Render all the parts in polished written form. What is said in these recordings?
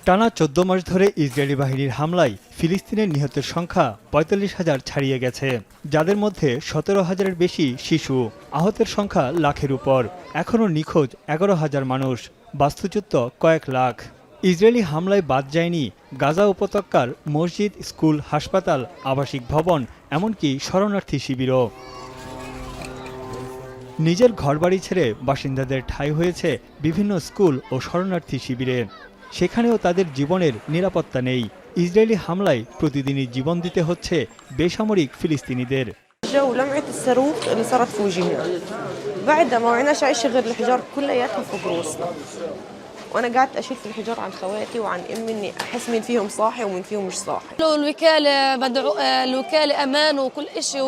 টানা ১৪ মাস ধরে ইসরায়েলি বাহিনীর হামলায় ফিলিস্তিনের নিহতের সংখ্যা ৪৫,০০০ ছাড়িয়ে গেছে, যাদের মধ্যে ১৭,০০০-এর বেশি শিশু। আহতের সংখ্যা লাখের উপর। এখনও নিখোঁজ ১১,০০০ মানুষ, বাস্তুচ্যুত কয়েক লাখ। ইসরায়েলি হামলায় বাদ যায়নি গাজা উপত্যকার মসজিদ, স্কুল, হাসপাতাল, আবাসিক ভবন, এমনকি শরণার্থী শিবিরও। নিজের ঘরবাড়ি ছেড়ে বাসিন্দাদের ঠাঁই হয়েছে বিভিন্ন স্কুল ও শরণার্থী শিবিরে। সেখানেও তাদের জীবনের নিরাপত্তা নেই। ইসরায়েলি হামলায় প্রতিদিনই জীবন দিতে হচ্ছে বেসামরিক ফিলিস্তিনিদের। ولمعة الصاروخ اللي صارت في وجهنا بعدها ما عناش عيش غير الحجار كلياتها فوق رؤوسنا وانا قعدت اشيل في الحجار عن خواتي وعن امي اني احس مين فيهم صاحي ومين فيهم مش صاحي. الوكاله بدعو الوكاله امان وكل شيء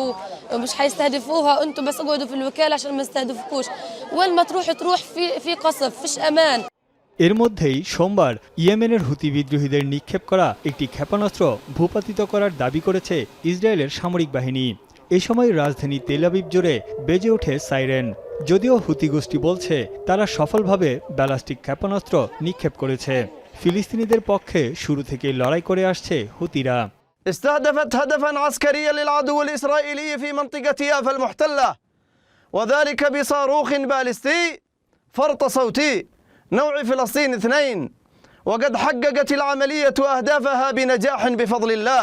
ومش حيستهدفوها، انتم بس اقعدوا في الوكاله عشان ما يستهدفوكوش، وين ما تروح في قصف فيش امان. এর মধ্যেই সোমবার ইয়েমেনের হুতি বিদ্রোহীদের নিক্ষেপ করা একটি ক্ষেপণাস্ত্র ভূপাতিত করার দাবি করেছে ইসরায়েলের সামরিক বাহিনী। এ সময় রাজধানী তেল আবিব জুড়ে বেজে ওঠে সাইরেন। যদিও হুতি গোষ্ঠী বলছে তারা সফলভাবে ব্যালাস্টিক ক্ষেপণাস্ত্র নিক্ষেপ করেছে। ফিলিস্তিনিদের পক্ষে শুরু থেকে লড়াই করে আসছে হুতিরা। استهدفت هدفا عسكريا للعدو الإسرائيلي في منطقة يافا المحتلة، وذلك بصاروخ باليستي فرط صوتي نوع فلسطين 2، وقد حققت العملية أهدافها بنجاح بفضل الله.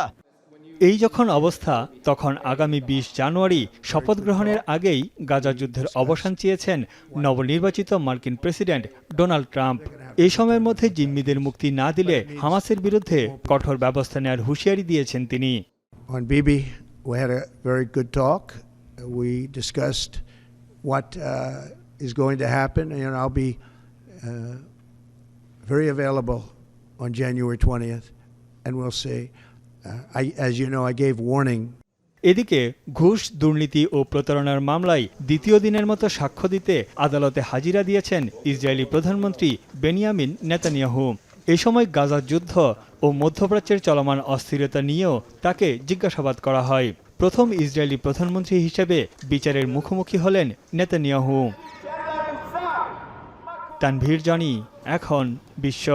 এই যখন অবস্থা, তখন আগামী ২০ জানুয়ারি শপথ গ্রহণের আগেই গাজা যুদ্ধের অবসান চেয়েছেন নবনির্বাচিত মার্কিন প্রেসিডেন্ট ডোনাল্ড ট্রাম্প। এই সময়ের মধ্যে জিম্মিদের মুক্তি না দিলে হামাসের বিরুদ্ধে কঠোর ব্যবস্থা নেওয়ার হুঁশিয়ারি দিয়েছেন তিনি। On Bibi, we had a very good talk. We discussed what is going to happen, and I'll be very available on January 20th, and we'll see. As you know, I gave warning. এদিকে ঘুষ, দুর্নীতি ও প্রতারণার মামলায় দ্বিতীয় দিনের মতো সাক্ষ্য দিতে আদালতে হাজিরা দিয়েছেন ইসরায়েলি প্রধানমন্ত্রী বেনিয়ামিন নেতানিয়াহু। এ সময় গাজা যুদ্ধ ও মধ্যপ্রাচ্যের চলমান অস্থিরতা নিয়েও তাকে জিজ্ঞাসাবাদ করা হয়। প্রথম ইসরায়েলি প্রধানমন্ত্রী হিসেবে বিচারের মুখোমুখি হলেন নেতানিয়াহু। তানভীর জনি, এখন বিশ্ব।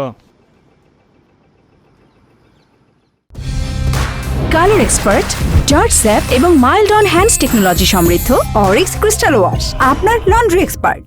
কালার এক্সপার্ট, জর্জ স্যাপ এবং মাইল্ড অন হ্যান্ডস টেকনোলজি সমৃদ্ধ অরিক্স ক্রিস্টাল ওয়াশ আপনার লন্ড্রি এক্সপার্ট।